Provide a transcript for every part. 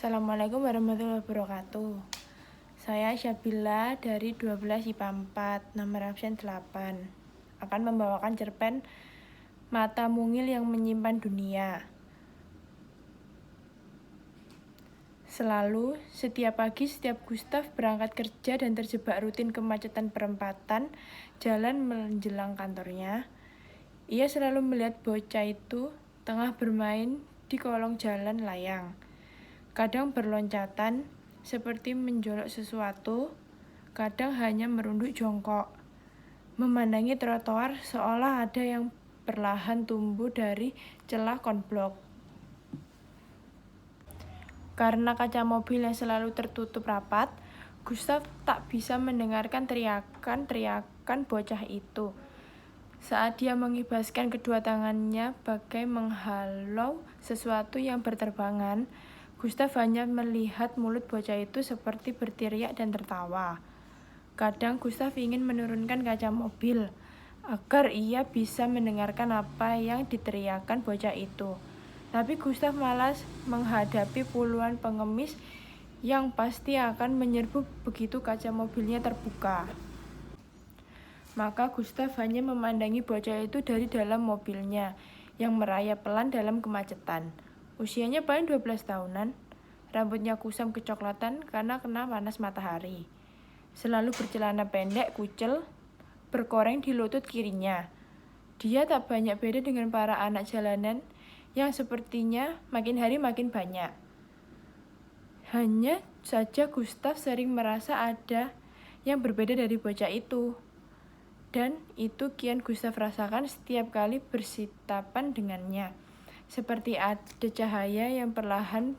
Assalamualaikum warahmatullahi wabarakatuh. Saya Syabila dari 12 IPA 4, nomor absen 8. Akan membawakan cerpen Mata Mungil yang Menyimpan Dunia. Selalu, setiap pagi setiap Gustaf berangkat kerja dan terjebak rutin kemacetan perempatan jalan menjelang kantornya, ia selalu melihat bocah itu tengah bermain di kolong jalan layang. Kadang berloncatan seperti menjolok sesuatu, kadang hanya merunduk jongkok, memandangi trotoar seolah ada yang perlahan tumbuh dari celah konblok. Karena kaca mobil yang selalu tertutup rapat, Gustaf tak bisa mendengarkan teriakan-teriakan bocah itu. Saat dia mengibaskan kedua tangannya bagai menghalau sesuatu yang berterbangan, Gustaf hanya melihat mulut bocah itu seperti berteriak dan tertawa. Kadang Gustaf ingin menurunkan kaca mobil agar ia bisa mendengarkan apa yang diteriakkan bocah itu. Tapi Gustaf malas menghadapi puluhan pengemis yang pasti akan menyerbu begitu kaca mobilnya terbuka. Maka Gustaf hanya memandangi bocah itu dari dalam mobilnya yang merayap pelan dalam kemacetan. Usianya paling 12 tahunan, rambutnya kusam kecoklatan karena kena panas matahari. Selalu bercelana pendek kucel, berkoreng di lutut kirinya. Dia tak banyak beda dengan para anak jalanan yang sepertinya makin hari makin banyak. Hanya saja Gustaf sering merasa ada yang berbeda dari bocah itu. Dan itu kian Gustaf rasakan setiap kali bersitapan dengannya. Seperti ada cahaya yang perlahan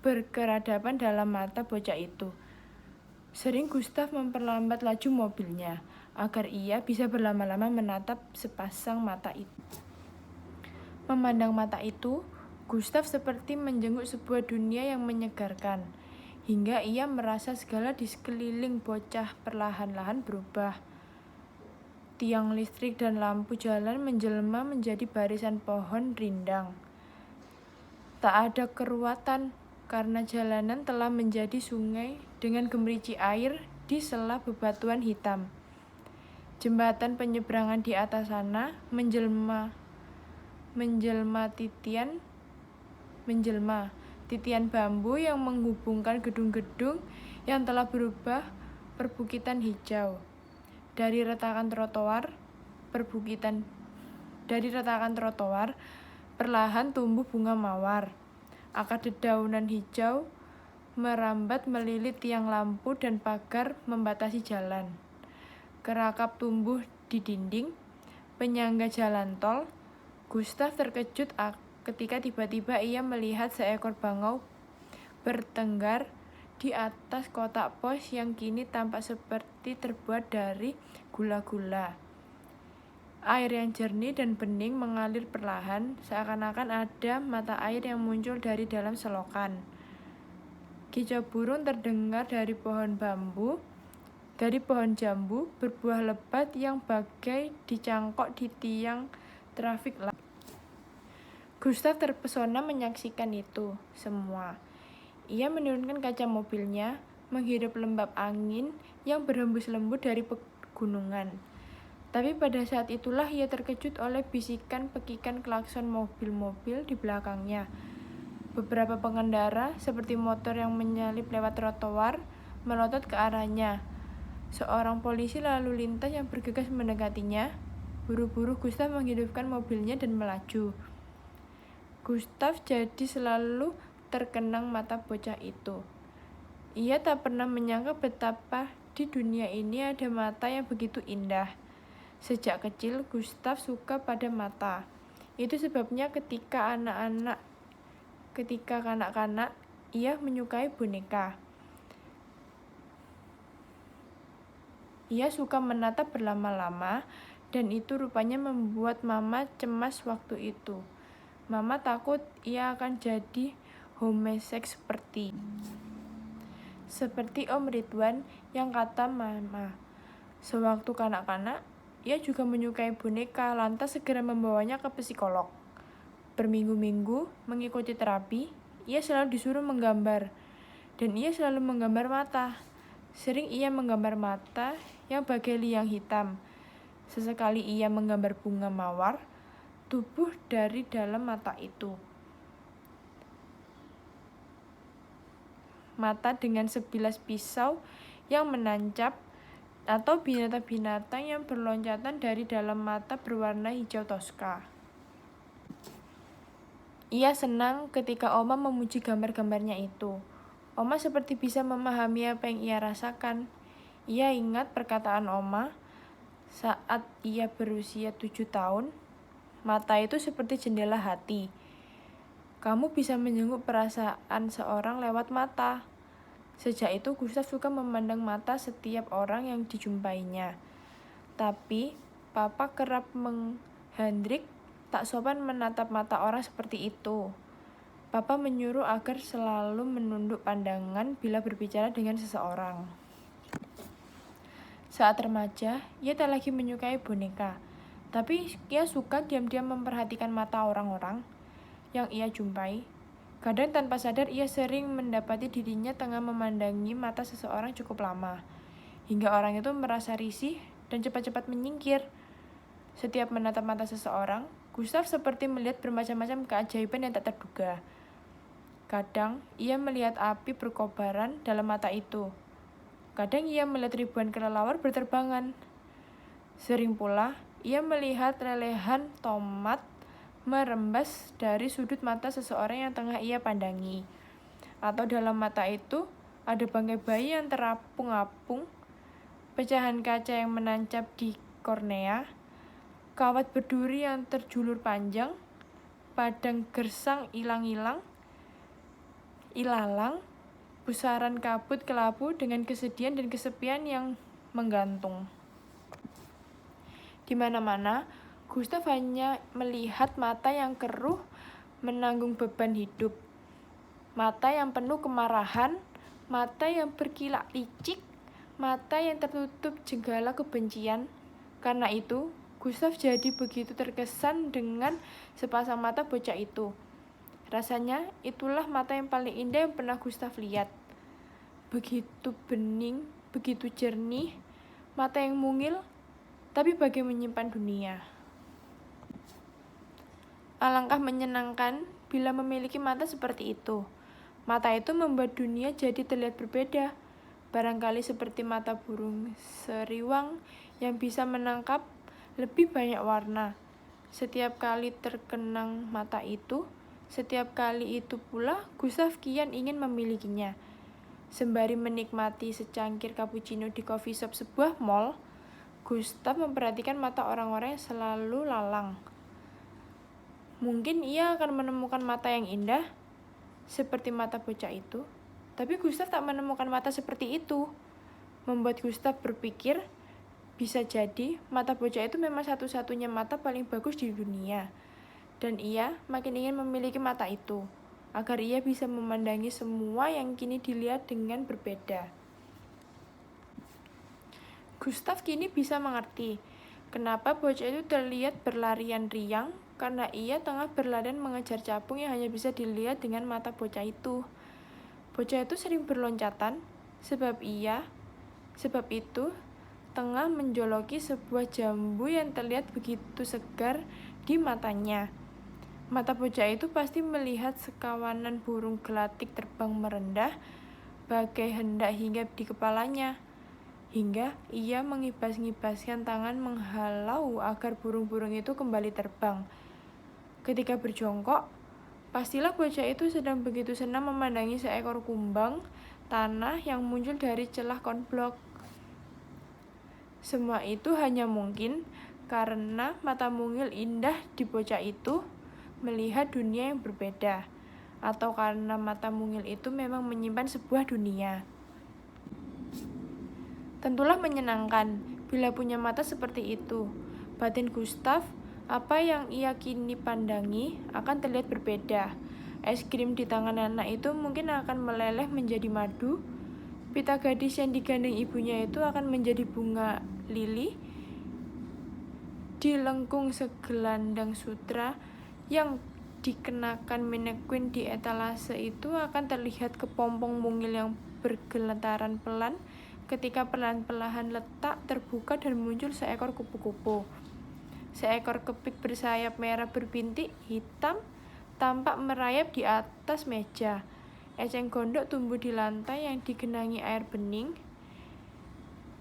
berkeradapan dalam mata bocah itu. Sering Gustaf memperlambat laju mobilnya, agar ia bisa berlama-lama menatap sepasang mata itu. Memandang mata itu, Gustaf seperti menjenguk sebuah dunia yang menyegarkan, hingga ia merasa segala di sekeliling bocah perlahan-lahan berubah. Tiang listrik dan lampu jalan menjelma menjadi barisan pohon rindang. Tak ada keruatan karena jalanan telah menjadi sungai dengan gemericik air di sela bebatuan hitam. Jembatan penyeberangan di atas sana menjelma titian bambu yang menghubungkan gedung-gedung yang telah berubah perbukitan hijau. Dari retakan trotoar, perlahan tumbuh bunga mawar. Akar dedaunan hijau merambat melilit tiang lampu dan pagar membatasi jalan. Kerakap tumbuh di dinding, penyangga jalan tol. Gustaf terkejut ketika tiba-tiba ia melihat seekor bangau bertenggar di atas kotak pos yang kini tampak seperti terbuat dari gula-gula. Air yang jernih dan bening mengalir perlahan, seakan-akan ada mata air yang muncul dari dalam selokan. Kicau burung terdengar dari pohon jambu berbuah lebat yang bagai dicangkok di tiang trafik lampu. Gustaf terpesona menyaksikan itu semua. Ia menurunkan kaca mobilnya, menghirup lembab angin yang berhembus lembut dari pegunungan. Tapi pada saat itulah ia terkejut oleh bisikan pekikan klakson mobil-mobil di belakangnya. Beberapa pengendara, seperti motor yang menyalip lewat trotoar, melotot ke arahnya. Seorang polisi lalu lintas yang bergegas mendekatinya. Buru-buru Gustaf menghidupkan mobilnya dan melaju. Gustaf jadi selalu terkenang mata bocah itu. Ia tak pernah menyangka betapa di dunia ini ada mata yang begitu indah. Sejak kecil Gustaf suka pada mata. Itu sebabnya ketika kanak-kanak ia menyukai boneka. Ia suka menatap berlama-lama dan itu rupanya membuat Mama cemas waktu itu. Mama takut ia akan jadi homeseks seperti Om Ridwan yang kata Mama. Sewaktu kanak-kanak, ia juga menyukai boneka, lantas segera membawanya ke psikolog. Berminggu-minggu mengikuti terapi, ia selalu disuruh menggambar. dan ia selalu menggambar mata. Sering ia menggambar mata yang bagai liang hitam. Sesekali ia menggambar bunga mawar, tubuh dari dalam mata itu. Mata dengan sebilas pisau yang menancap, atau binatang-binatang yang berloncatan dari dalam mata berwarna hijau toska. Ia senang ketika Oma memuji gambar-gambarnya itu. Oma seperti bisa memahami apa yang ia rasakan. Ia ingat perkataan Oma saat ia berusia 7 tahun, mata itu seperti jendela hati. Kamu bisa menjenguk perasaan seorang lewat mata. Sejak itu Gustav suka memandang mata setiap orang yang dijumpainya. Tapi Papa kerap Hendrik tak sopan menatap mata orang seperti itu. Papa menyuruh agar selalu menunduk pandangan bila berbicara dengan seseorang. Saat remaja, ia tak lagi menyukai boneka. Tapi ia suka diam-diam memperhatikan mata orang-orang yang ia jumpai. Kadang tanpa sadar ia sering mendapati dirinya tengah memandangi mata seseorang cukup lama, hingga orang itu merasa risih dan cepat-cepat menyingkir. Setiap menatap mata seseorang, Gustav seperti melihat bermacam-macam keajaiban yang tak terduga. Kadang ia melihat api berkobaran dalam mata itu. Kadang ia melihat ribuan kelelawar berterbangan. Sering pula ia melihat lelehan tomat merembas dari sudut mata seseorang yang tengah ia pandangi. Atau dalam mata itu ada bangkai bayi yang terapung-apung, pecahan kaca yang menancap di kornea, kawat berduri yang terjulur panjang, padang gersang ilalang, pusaran kabut kelabu dengan kesedihan dan kesepian yang menggantung. Di mana-mana, Gustav hanya melihat mata yang keruh menanggung beban hidup. Mata yang penuh kemarahan, mata yang berkilap licik, mata yang tertutup jenggala kebencian. Karena itu, Gustav jadi begitu terkesan dengan sepasang mata bocah itu. Rasanya itulah mata yang paling indah yang pernah Gustav lihat. Begitu bening, begitu jernih, mata yang mungil, tapi bagai menyimpan dunia. Alangkah menyenangkan bila memiliki mata seperti itu. Mata itu membuat dunia jadi terlihat berbeda. Barangkali seperti mata burung seriwang yang bisa menangkap lebih banyak warna. Setiap kali terkenang mata itu, setiap kali itu pula Gustav kian ingin memilikinya. Sembari menikmati secangkir cappuccino di coffee shop sebuah mall, Gustav memperhatikan mata orang-orang yang selalu lalang. Mungkin ia akan menemukan mata yang indah, seperti mata bocah itu. Tapi Gustav tak menemukan mata seperti itu. Membuat Gustav berpikir, bisa jadi mata bocah itu memang satu-satunya mata paling bagus di dunia. Dan ia makin ingin memiliki mata itu, agar ia bisa memandangi semua yang kini dilihat dengan berbeda. Gustav kini bisa mengerti kenapa bocah itu terlihat berlarian riang, karena ia tengah berlarian mengejar capung yang hanya bisa dilihat dengan mata bocah itu. Bocah itu sering berloncatan, sebab itu tengah menjoloki sebuah jambu yang terlihat begitu segar di matanya. Mata bocah itu pasti melihat sekawanan burung gelatik terbang merendah, bagai hendak hinggap di kepalanya. Hingga ia mengibas-ngibaskan tangan menghalau agar burung-burung itu kembali terbang. Ketika berjongkok, pastilah bocah itu sedang begitu senang memandangi seekor kumbang tanah yang muncul dari celah konblok. Semua itu hanya mungkin karena mata mungil indah di bocah itu melihat dunia yang berbeda, atau karena mata mungil itu memang menyimpan sebuah dunia. Tentulah menyenangkan bila punya mata seperti itu. Batin Gustav, apa yang ia kini pandangi akan terlihat berbeda. Es krim di tangan anak itu mungkin akan meleleh menjadi madu. Pita gadis yang digandeng ibunya itu akan menjadi bunga lili. Di lengkung segelandang sutra yang dikenakan mannequin di etalase itu akan terlihat kepompong mungil yang bergeletaran pelan ketika perlahan-lahan letak terbuka dan muncul seekor kupu-kupu. Seekor kepik bersayap merah berbintik hitam tampak merayap di atas meja. Eceng gondok tumbuh di lantai yang digenangi air bening.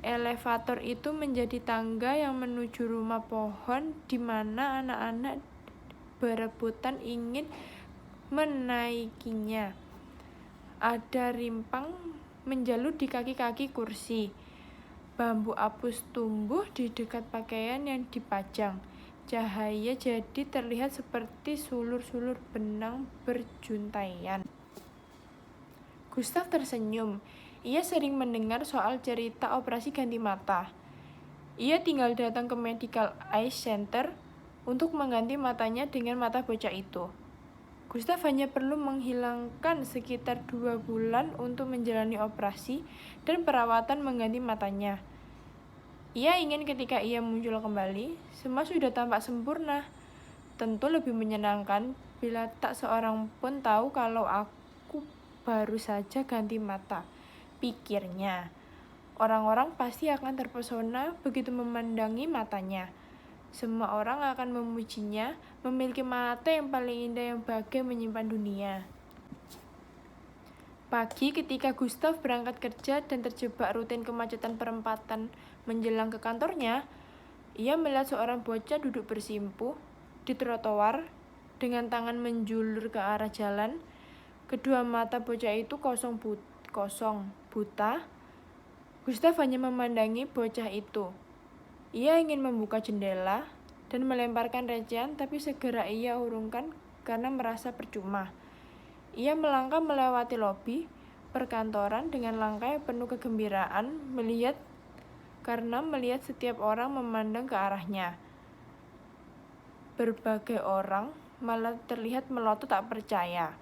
Elevator itu menjadi tangga yang menuju rumah pohon di mana anak-anak berebutan ingin menaikinya. Ada rimpang menjalut di kaki-kaki kursi. Bambu apus tumbuh di dekat pakaian yang dipajang. Cahaya jadi terlihat seperti sulur-sulur benang berjuntaian. Gustav tersenyum. Ia sering mendengar soal cerita operasi ganti mata. Ia tinggal datang ke Medical Eye Center untuk mengganti matanya dengan mata bocah itu. Gustav hanya perlu menghilangkan sekitar 2 bulan untuk menjalani operasi dan perawatan mengganti matanya. Ia ingin ketika ia muncul kembali, semua sudah tampak sempurna. Tentu lebih menyenangkan bila tak seorang pun tahu kalau aku baru saja ganti mata, pikirnya. Orang-orang pasti akan terpesona begitu memandangi matanya. Semua orang akan memujinya, memiliki mata yang paling indah yang bagai menyimpan dunia. Pagi ketika Gustav berangkat kerja dan terjebak rutin kemacetan perempatan menjelang ke kantornya, ia melihat seorang bocah duduk bersimpuh di trotoar dengan tangan menjulur ke arah jalan. Kedua mata bocah itu kosong buta. Gustav hanya memandangi bocah itu. Ia ingin membuka jendela dan melemparkan recehan, tapi segera ia urungkan karena merasa percuma. Ia melangkah melewati lobi perkantoran dengan langkah yang penuh kegembiraan karena melihat setiap orang memandang ke arahnya. Berbagai orang malah terlihat melotot tak percaya.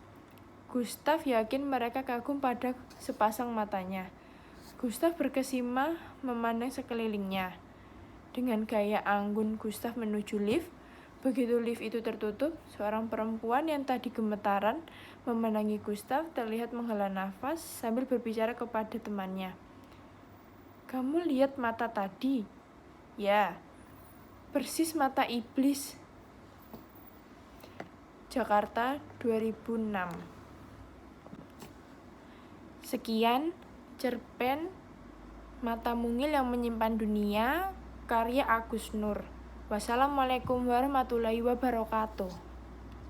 Gustav yakin mereka kagum pada sepasang matanya. Gustav berkesima memandang sekelilingnya. Dengan gaya anggun Gustav menuju lift. Begitu lift itu tertutup, seorang perempuan yang tadi gemetaran memandangi Gustav terlihat menghela nafas sambil berbicara kepada temannya. "Kamu lihat mata tadi?" "Ya, persis mata iblis." Jakarta 2006. Sekian cerpen Mata Mungil yang Menyimpan Dunia karya Agus Nur. Wassalamualaikum warahmatullahi wabarakatuh.